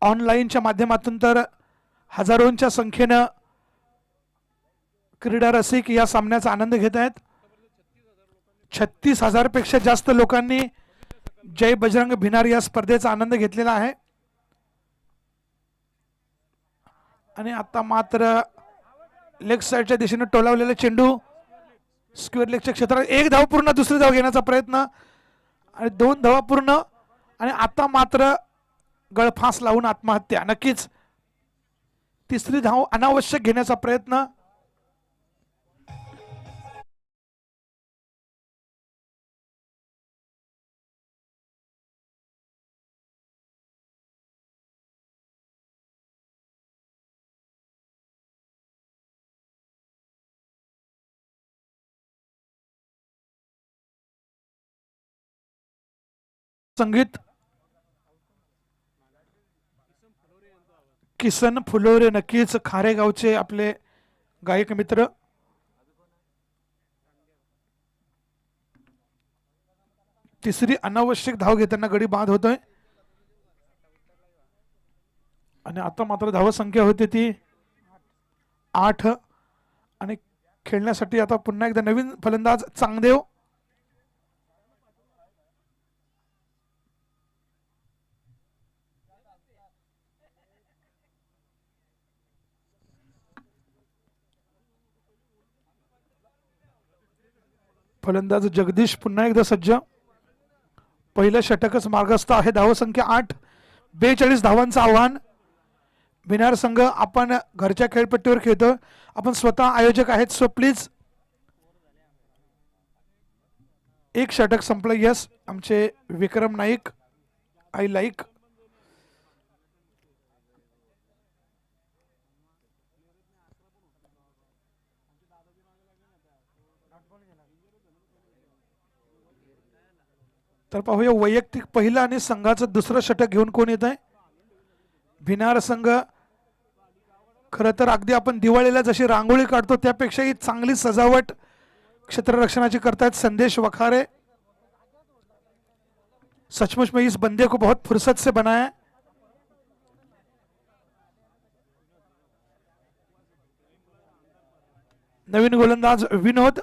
ऑनलाईनच्या माध्यमातून तर हजारोंच्या संख्येनं क्रीडा रसिक या सामन्याचा आनंद घेत आहेत. 36,000 पेक्षा जास्त लोकांनी जय बजरंग भिनार या स्पर्धेचा आनंद घेतलेला आहे. आणि आता मात्र लेग साइडच्या दिशेने टोलावलेला चेंडू स्क्वेअर लेगच्या क्षेत्रात 1 धाव पूर्ण, दुसरी धाव घेण्याचा प्रयत्न आणि 2 धावा पूर्ण. आणि आता मात्र गळफास लावून आत्महत्या. नक्कीच तिसरी धाव अनावश्यक घेण्याचा प्रयत्न. संगीत किसन फुलोरे, नक्कीच खारेगावचे आपले गायक मित्र. तिसरी अनावश्यक धाव घेताना गडी बाद होतोय आणि आता मात्र धावसंख्या होती ती 8 आणि खेळण्यासाठी आता पुन्हा एकदा नवीन फलंदाज चांगदेव. फलंदाज जगदीश पुन्हा एकदा सज्ज. पहिलं षटकच मार्गस्थ आहे. धावसंख्या 8, 42 धावांचं आव्हान. भिनार संघ आपण घरच्या खेळपट्टीवर खेळतो, आपण स्वतः आयोजक आहेत, सो प्लीज. एक षटक संपलं. यस, आमचे विक्रम नाईक, आय लाईक. तर पाहूया वैयक्तिक पहिलं आणि संघाचं दुसरं षटक घेऊन कोण येत आहे. भिनार संघ खरं तर अगदी आपण दिवाळीला जशी रांगोळी काढतो त्यापेक्षाही चांगली सजावट क्षेत्ररक्षणाची करतायत संदेश वखारे. सचमुच में इस बंदे को बहुत फुर्सत से बनाया. नवीन गोलंदाज विनोद.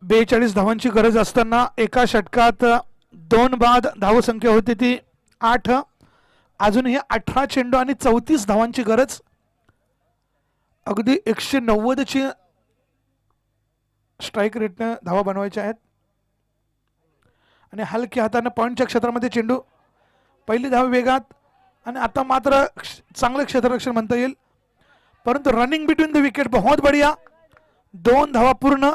बेचाळीस धावांची गरज असताना एका षटकात 2 बाद धावसंख्या होती ती 8. अजूनही 18 चेंडू आणि 34 धावांची गरज. अगदी 190 ची स्ट्राईक रेटने धावा बनवायच्या आहेत आणि हलक्या हाताने पॉइंटच्या क्षेत्रामध्ये चेंडू. पहिली धाव वेगात आणि आता मात्र चांगलं क्षेत्ररक्षण म्हणता येईल, परंतु रनिंग बिटवीन द विकेट बहुत बढिया. 2 धावा पूर्ण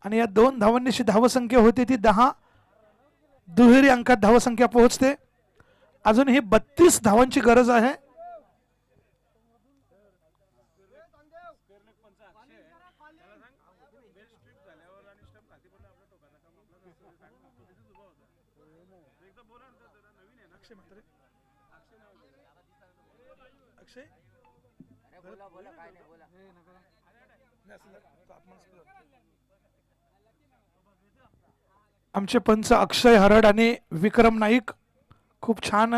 आणि या 2 धावांनीशी धावसंख्या होती ती 10. दुहेरी अंकात धावसंख्या पोहोचते. अजूनही 32 धावांची गरज आहे. आमचे पंच अक्षय हरड आणि विक्रम नाईक खूप छान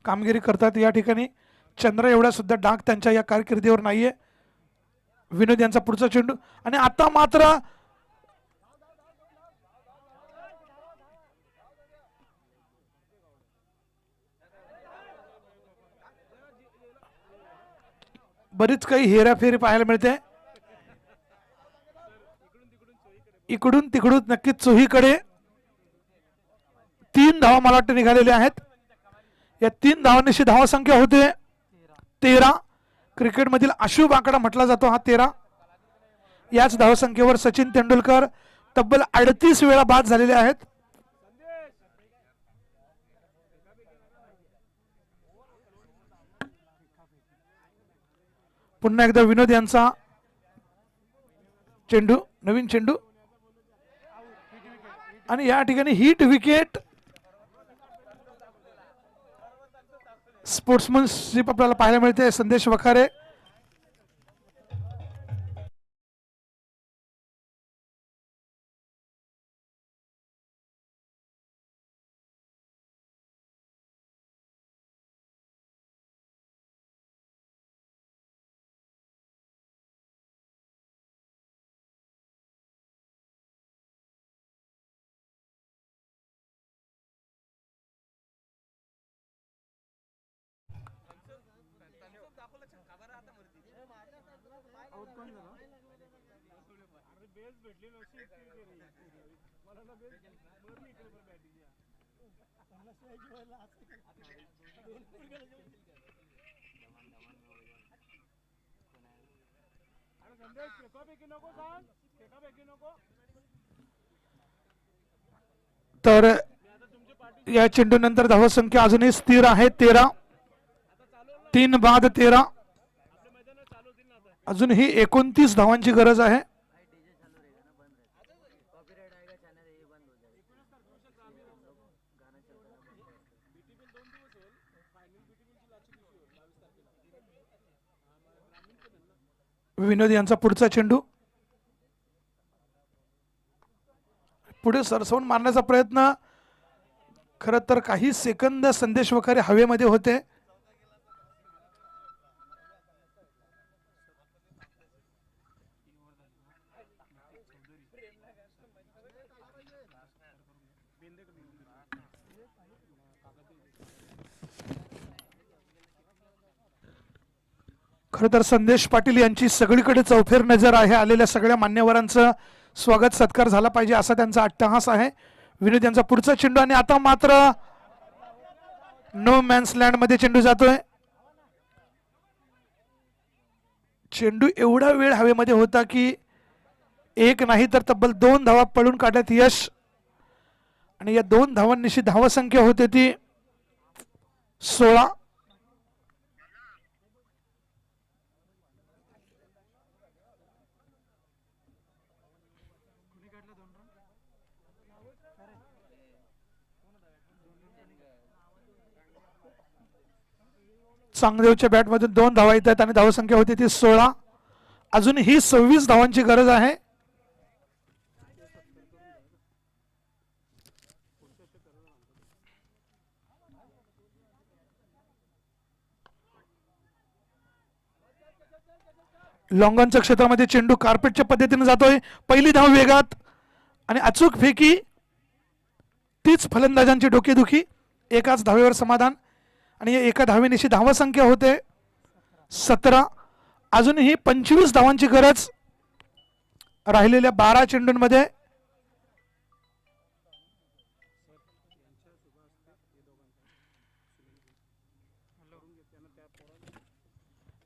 कामगिरी करतात या ठिकाणी. चंद्र एवढा सुद्धा डाग त्यांच्या या कारकिर्दीवर नाहीये. विनोद यांचा पुढचा चेंडू आणि आता मात्र बरीच काही हेराफेरी पाहायला मिळते. इकडून तिकडून नक्कीच चोहीकडे 3 धावा मला वाटतं निघालेल्या आहेत. या 3 धावांनीशी धावसंख्या होते 13. क्रिकेटमधील अशुभ आकडा म्हटला जातो हा 13. याच धावसंख्येवर सचिन तेंडुलकर तब्बल 38 वेळा बाद झालेले आहेत. पुन्हा एकदा विनोद यांचा चेंडू, नवीन चेंडू आणि या ठिकाणी हिट विकेट. स्पोर्ट्समनशिप आपल्याला पाहायला मिळते. संदेश वखारे तर या चेंडूनंतर धावसंख्या अजूनही स्थिर आहे 13. 3 बाद 13. अजूनही 29 धावांची गरज आहे. विनोद यांचा पुढचा चेंडू पुढे सरसवून मारण्याचा प्रयत्न. खरं तर काही सेकंद संदेश वखारे हवेमध्ये होते. खरं तर संदेश पाटील यांची सगळीकडे चौफेर नजर आहे. आलेल्या सगळ्या मान्यवरांचं स्वागत सत्कार झाला पाहिजे असा त्यांचा अट्टहास आहे. विनोद यांचा पुढचा चेंडू आणि आता मात्र नो मॅन्स लँड मध्ये चेंडू जातोय. चेंडू एवढा वेळ हवेमध्ये होता की एक नाही तर तब्बल 2 धावा पळून काढण्यात यश. आणि या 2 धावांनिशी धावसंख्या होते ती 16. चांगदेवच्या बॅटमधून 2 धावा येत आहेत आणि धावसंख्या होती ती 16. अजून ही 26 धावांची गरज आहे. लॉंगॉनच्या क्षेत्रामध्ये चेंडू कार्पेटच्या पद्धतीने जातोय. पहिली धाव वेगात आणि अचूक फेकी. तीच फलंदाजांची डोकेदुखी. एकाच धावेवर समाधान आणि एका धावेनिशी धावसंख्या होते 17. अजूनही 25 धावांची गरज राहिलेल्या 12 चेंडूंमध्ये.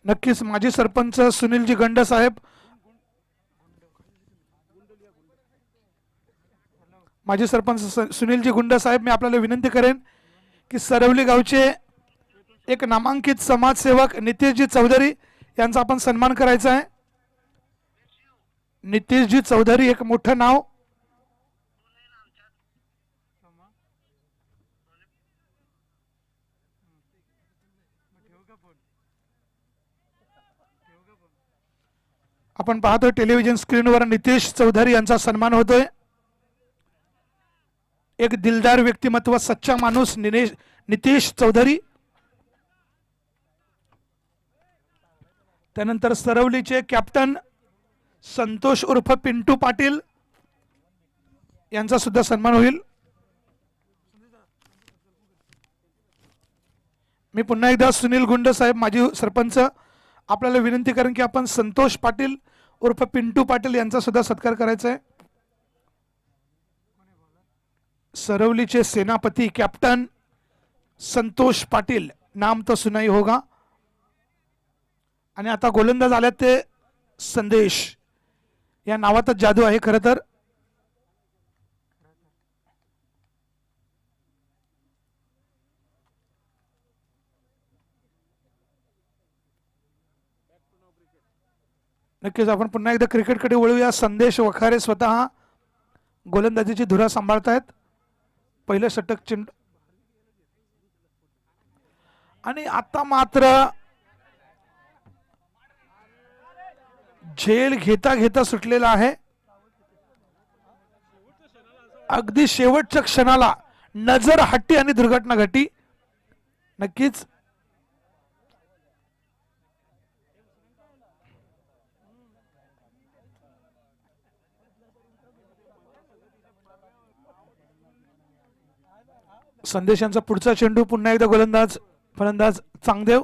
नक्कीच माजी सरपंच सुनीलजी गंड साहेब, माजी सरपंच सुनीलजी गुंड साहेब, मी आपल्याला विनंती करेन की सरवली गावचे एक नामांकित समाजसेवक नितेशजी चौधरी यांचा आपण सन्मान करायचा आहे. नितेशजी चौधरी एक मोठं नाव. आपण पाहतोय टेलिव्हिजन स्क्रीनवर नितेश चौधरी यांचा सन्मान होतोय. एक दिलदार व्यक्तिमत्व, सच्चा माणूस नितेश चौधरी. त्यानंतर सरवलीचे कॅप्टन संतोष उर्फ पिंटू पाटील यांचा सुद्धा सन्मान होईल. मी पुन्हा एकदा सुनील गुंड साहेब माजी सरपंच आपल्याला विनंती करेन की आपण संतोष पाटील उर्फ पिंटू पाटील यांचा सुद्धा सत्कार करायचा आहे. सरवलीचे सेनापती कॅप्टन संतोष पाटील, नाम तो सुनाई होगा. आणि आता गोलंदाज आले ते संदेश. या नावातच जादू आहे खरं तर. नक्कीच आपण पुन्हा एकदा क्रिकेटकडे वळूया. संदेश वखारे स्वतः गोलंदाजीची धुरा सांभाळतायत. पहिलं षटक चेंडू आणि आता मात्र झेल घेता घेता सुटलेला आहे. अगदी शेवटच्या क्षणाला नजर हट्टी आणि दुर्घटना घटी. नक्कीच संदेशांचा पुढचा चेंडू पुन्हा एकदा गोलंदाज फलंदाज चांगदेव.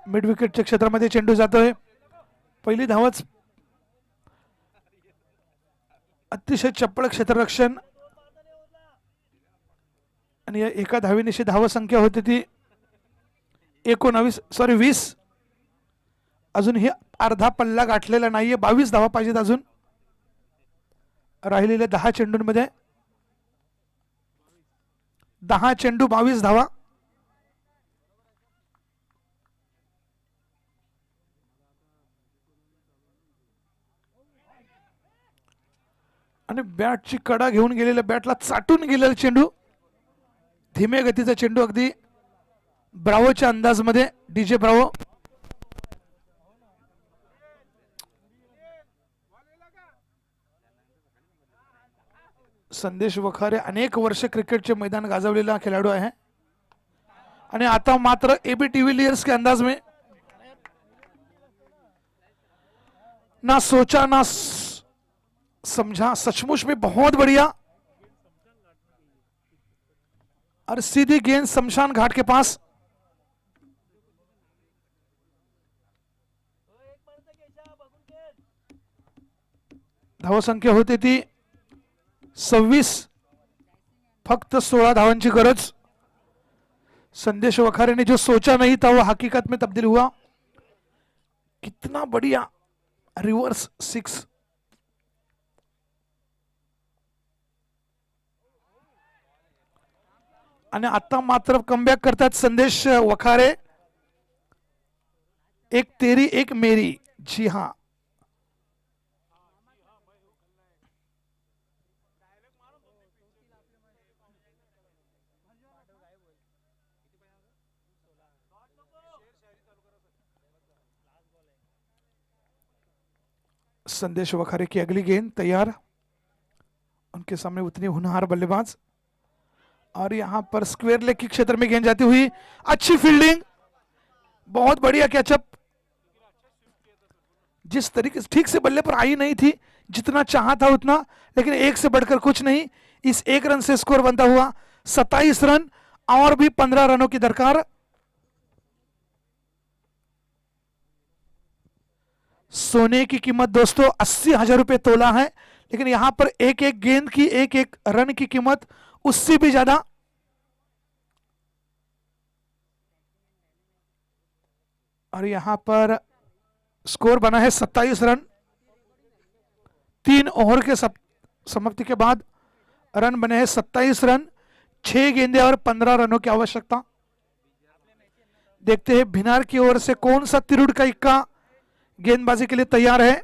मिड विकेटच्या क्षेत्रामध्ये चेंडू जातोय. पहिली धावच. अतिशय चप्पळ क्षेत्ररक्षण आणि या एका धावेनिशी धावसंख्या होती ती 20. अजून हे अर्धा पल्ला गाठलेला नाहीये. 22 धावा पाहिजेत अजून राहिलेल्या 10 चेंडूंमध्ये. 10 चेंडू 22 धावा. आणि बॅटची कडा घेऊन गेलेल्या बॅटला चाटून गेलेला चेंडू. धीमे गतीचा चेंडू अगदी ब्रावोच्या अंदाजमध्ये. DJ Bravo. संदेश वखारे अनेक वर्ष क्रिकेटचे मैदान गाजवलेला खिलाडू आहे आणि आता मात्र एबी डिविलियर्स के अंदाज में ना सोचा ना समझा, सचमुच में बहुत बढ़िया और सीधी गेंद शमशान घाट के पास. धावसंख्या होती ती 26. फक्त 16 धावांची गरज. संदेश वखारे ने जो सोचा नहीं था वो हकीकत में तब्दील हुआ. कितना बढ़िया रिवर्स 6. आणि आता मात्र कमबॅक करतात संदेश वखारे. एक तेरी एक मेरी. जी हां, संदेश वखारे की अगली गेंद तैयार. उनके सामने उतनी होनहार बल्लेबाज और यहां पर स्क्वायर लेग की क्षेत्र में गेंद जाती हुई. अच्छी फील्डिंग, बहुत बढ़िया कैचअप. जिस तरीके से ठीक से बल्ले पर आई नहीं थी, जितना चाहा था उतना, लेकिन एक से बढ़कर कुछ नहीं. इस 1 रन से स्कोर बनता हुआ 27 रन और भी 15 रनों की दरकार. सोने की कीमत दोस्तों 80,000 रुपए तोला है, लेकिन यहां पर एक एक गेंद की एक एक रन की कीमत उससे भी ज्यादा. और यहां पर स्कोर बना है 27 रन. 3 ओवर के समाप्ति के बाद रन बने हैं 27 रन. 6 गेंदें और 15 रनों की आवश्यकता. देखते हैं भिनार की ओर से कौन सा तिरुड़ का इक्का गेंदबाजी के लिए तैयार है.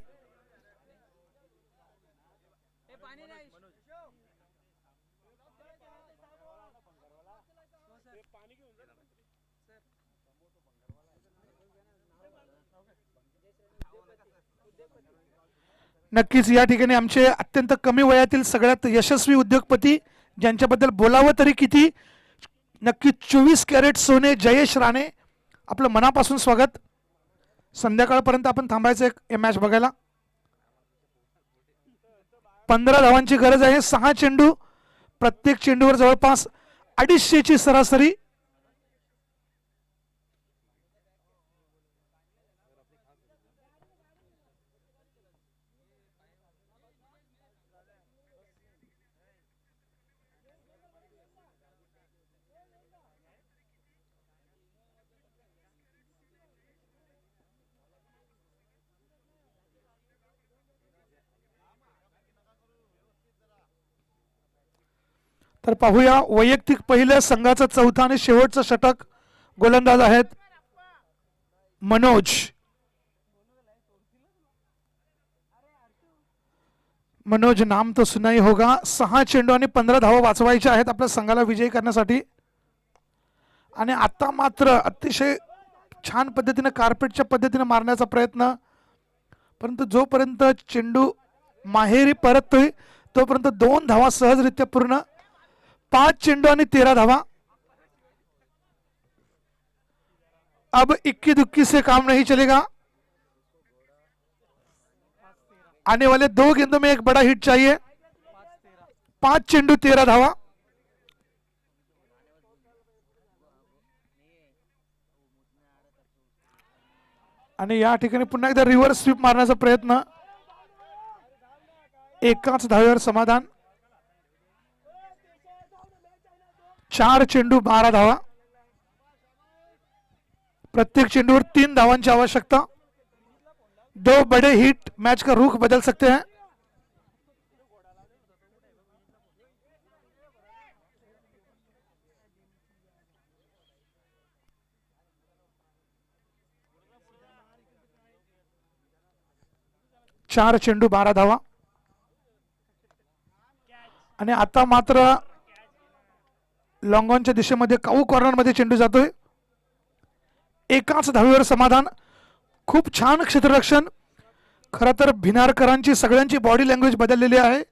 नक्कीच या ठिकाणी आमचे अत्यंत कमी वयातील सगळ्यात यशस्वी उद्योगपती, ज्यांच्याबद्दल बोलावं तरी किती, नक्की 24 कॅरेट सोने जयेश राणे, आपलं मनापासून स्वागत. संध्याकाळपर्यंत आपण थांबायचं एक मॅच बघायला. 15 धावांची गरज आहे. 6 चेंडू, प्रत्येक चेंडूवर जवळपास 250ची सरासरी. तर पाहूया वैयक्तिक पहिल्या संघाचा चौथा आणि शेवटचा षटक. गोलंदाज आहेत मनोज. मनोज नाम तो सुना ही होगा. 6 चेंडू आणि 15 धावा वाचवायच्या आहेत आपल्या संघाला विजयी करण्यासाठी. आणि आता मात्र अतिशय छान पद्धतीने कार्पेटच्या पद्धतीने मारण्याचा प्रयत्न, परंतु जोपर्यंत चेंडू माहेरी परततोय तोपर्यंत 2 धावा सहजरित्या पूर्ण. 5 चेंडू आणि 13 धावा. अब इक्की दुक्की से काम नहीं चलेगा. आने वाले 2 गेंदों में एक बड़ा हिट चाहिए. 5 चेंडू 13 धावा. आणि या ठिकाणी पुन्हा एकदा रिव्हर्स स्वीप मारण्याचा प्रयत्न, एकाच धावेवर समाधान. 4 चेंडू 12 धावा. प्रत्येक चेंडूवर 3 धावांची आवश्यकता. 2 बड़े हिट मैच का रुख बदल सकते हैं. चार चेंडू 12 धावा. आणि आता मात्र लॉंगॉनच्या दिशेमध्ये काऊ कॉर्नर मध्ये चेंडू जातोय. एकाच धावेवर समाधान. खूप छान क्षेत्ररक्षण. खरं तर भिनारकरांची सगळ्यांची बॉडी लँग्वेज बदललेली आहे.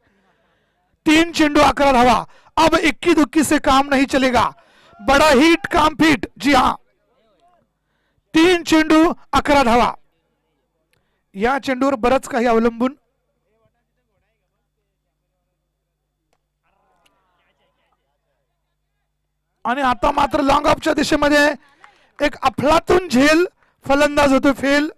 3 चेंडू 11 धावा. अब इक्की दुक्की से काम नहीं चलेगा. बड़ा हिट काम फिट. जी हाँ, 3 चेंडू 11 धावा. या चेंडूवर बरंच काही अवलंबून. आणि आता मात्र लॉंग ऑफच्या दिशेमध्ये एक अफलातून झेल. फलंदाज होतो फेल.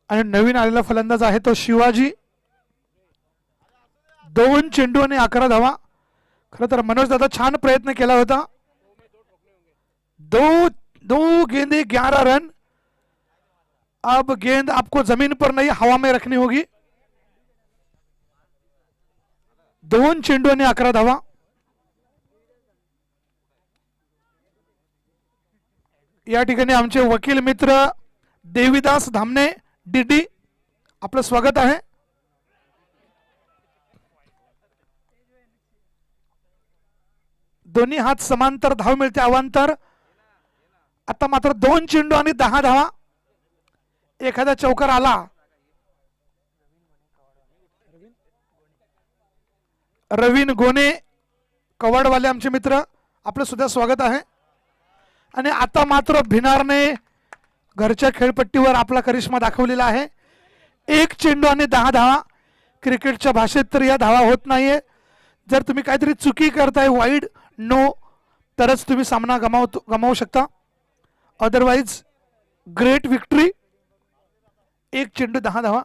आणि नवीन आलेला फलंदाज आहे तो शिवाजी. 2 चेंडू आणि 11 धावा. खरं तर मनोज दादा छान प्रयत्न केला होता. दो गेंदे 11 रन. अब गेंद आपको जमीन पर नहीं हवा में रखनी होगी. 2 चेंडू आणि 11 धावा. या ठिकाणी आमचे वकील मित्र देवीदास धामणे डीडी, आपलं स्वागत आहे. दोन्ही हात समांतर, धाव मिळते अवांतर. आता मात्र 2 चेंडू आणि 10 धावा. एखादा चौकार आला. रवीन गोने कवाडवाले आमचे मित्र, आपलं सुद्धा स्वागत आहे. आणि आता मात्र भिनारने घरच्या खेळपट्टीवर आपला करिश्मा दाखवलेला आहे. 1 चेंडू आणि 10 धावा. क्रिकेटच्या भाषेत तर या धावा होत नाहीये. जर तुम्ही काहीतरी चुकी करताय, वाईड नो, तरच तुम्ही सामना गमावू शकता. Otherwise great victory. 1 चेंडू 10 धावा.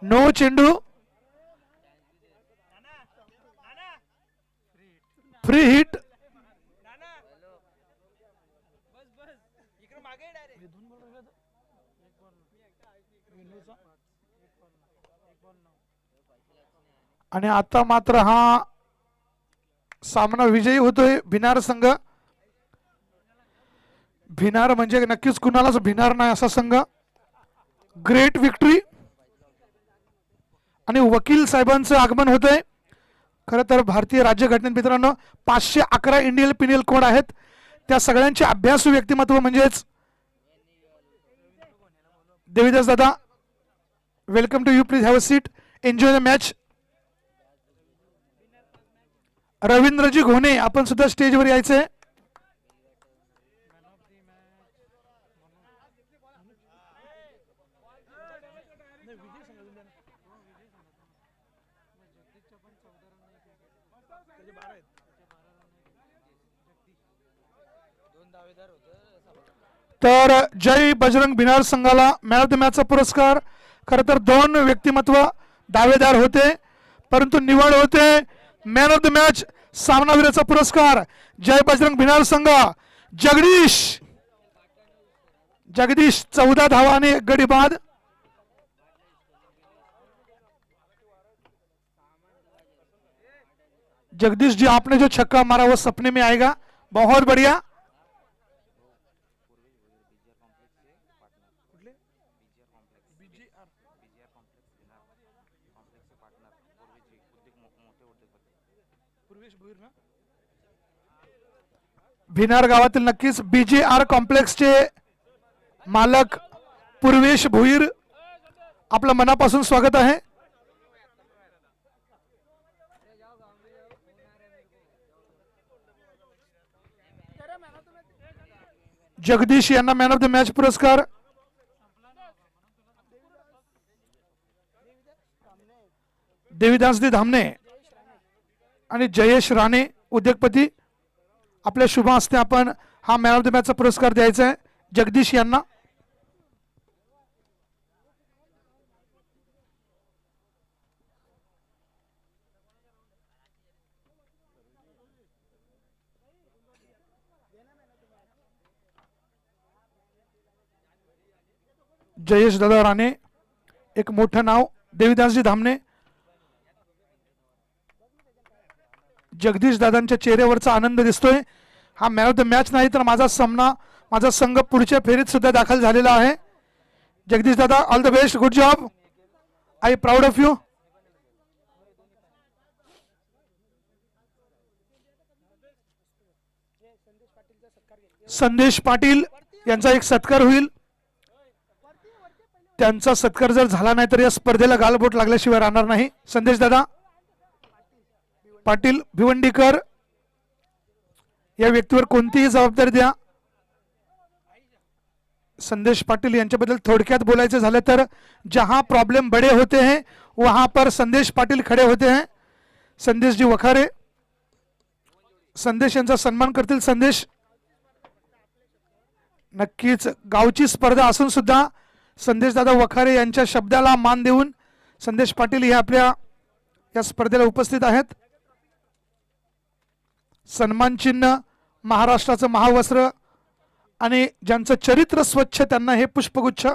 नो चेंडू. Free hit. आणि आता मात्र हा सामना विजयी होतोय भिनार संघ. भिनार म्हणजे नक्कीच कुणालाच भिनार नाही असा संघ. Great victory. आणि वकील साहेबांचं आगमन होतंय. खरं तर भारतीय राज्यघटनेत मित्रांनो 511 इंडियन पिनल कोड आहेत. त्या सगळ्यांचे अभ्यासू व्यक्तिमत्व म्हणजेच देवीदास दादा, welcome to you. Please have a seat. Enjoy the match. Ravindraji Ghone, आपण सुद्धा स्टेजवर यायचंय. तर जय बजरंग भिनार संघाला मॅन ऑफ द मॅचचा पुरस्कार. खरं तर 2 व्यक्तिमत्व दावेदार होते, परंतु निवड होते मॅन ऑफ द मॅच सामनावीराचा पुरस्कार. जय बजरंग भिनार संघ. जगदीश 14 धावा आणि 1 गडी बाद. जगदीश जी, आपने जो छक्का मारा वो सपने में आएगा. बहुत बढ़िया. भिनार गावातील नक्कीच BJR कॉम्प्लेक्सचे मालक पूर्वेश भोईर, आपलं मनापासून स्वागत आहे. जगदीश यांना मॅन ऑफ द मॅच पुरस्कार. देवीदास दी धामणे आणि जयेश राणे उद्योगपती, आपल्या शुभ हस्ते आपण हा मॅन ऑफ द मॅचचा पुरस्कार द्यायचा आहे जगदीश यांना. जयेश दादा राणे, एक मोठं नाव. देवीदासजी धामणे, जगदीश दादांच्या चेहऱ्यावरचा आनंद दिसतोय. हा मॅन ऑफ द मॅच नाही तर माझा सामना, माझा संघ पुढच्या फेरीत सुद्धा दाखल झालेला आहे. जगदीश दादा, all the best, good job, I proud of you. संदेश पाटील यांचा एक सत्कार होईल. त्यांचा सत्कार जर झाला नाही तर या स्पर्धेला गालबोट लागल्याशिवाय राहणार नाही. संदेश दादा पाटील भिवंडीकर, या व्यक्तीवर कोणतीही जबाबदारी द्या. संदेश पाटिल यांच्याबद्दल थोडक्यात बोलायचं झालं तर जहां प्रॉब्लेम बड़े होते हैं वहां पर संदेश पाटिल खड़े होते हैं. संदेश जी वखारे, संदेश यांचा सन्मान करतील. संदेश, नक्कीच गावची स्पर्धा असून सुद्धा संदेश दादा वखारे यांच्या शब्दाला मान देऊन संदेश पाटील हे आपल्या या स्पर्धेला उपस्थित आहेत. सन्मान चिन्ह, महाराष्ट्राचं महावस्त्र आणि ज्यांचं चरित्र स्वच्छ त्यांना हे पुष्पगुच्छ.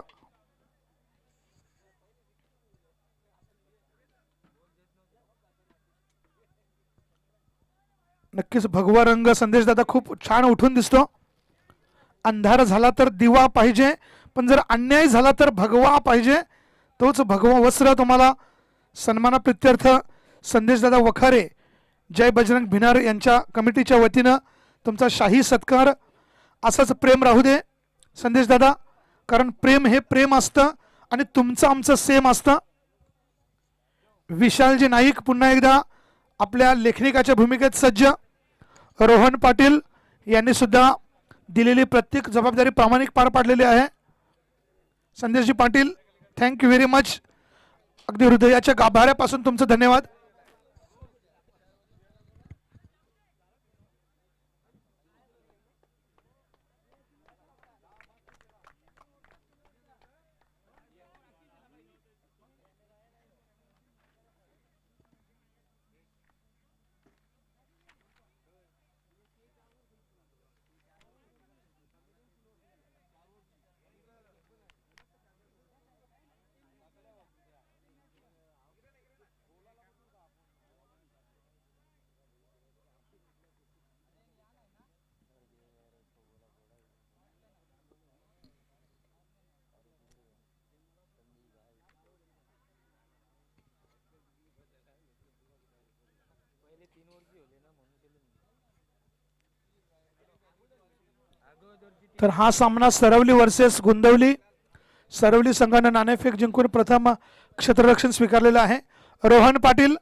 नक्कीच भगवा रंग संदेश दादा खूप छान उठून दिसतो. अंधार झाला तर दिवा पाहिजे, पण जर अन्याय झाला तर भगवा पाहिजे. तोच भगवा वस्त्र तुम्हाला सन्मानाप्रित्यर्थ संदेश दादा वखारे, जय बजरंग भिनार यांच्या कमिटीच्या वतीनं तुमचा शाही सत्कार. असंच प्रेम राहू दे संदेश दादा, कारण प्रेम हे प्रेम असतं आणि तुमचं आमचं सेम असतं. विशालजी नाईक पुन्हा एकदा आपल्या लेखनिकाच्या भूमिकेत सज्ज. रोहन पाटील यांनी सुद्धा दिलेली प्रत्येक जबाबदारी प्रामाणिक पार पाडलेली आहे. संदेशजी पाटील, थँक्यू व्हेरी मच. अगदी हृदयाच्या गाभाऱ्यापासून तुमचं धन्यवाद. तर हा सामना सरवली वर्सेस गोंदवली. सरवली संघाने नाणेफेक जिंकून प्रथम क्षेत्ररक्षण स्वीकारलेलं आहे. रोहन पाटील,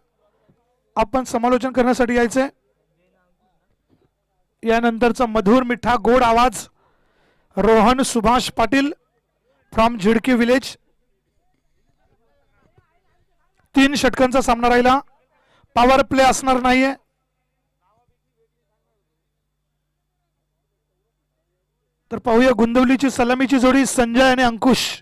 आपण समालोचन करण्यासाठी यायचे. यानंतरचा मधुर मिठा गोड आवाज रोहन सुभाष पाटील फ्रॉम झिडकी विलेज. 3 षटकांचा सामना राहिला, पॉवर प्ले असणार नाहीये. तर पाहूया गोंदवलीची सलामीची जोडी संजय आणि अंकुश.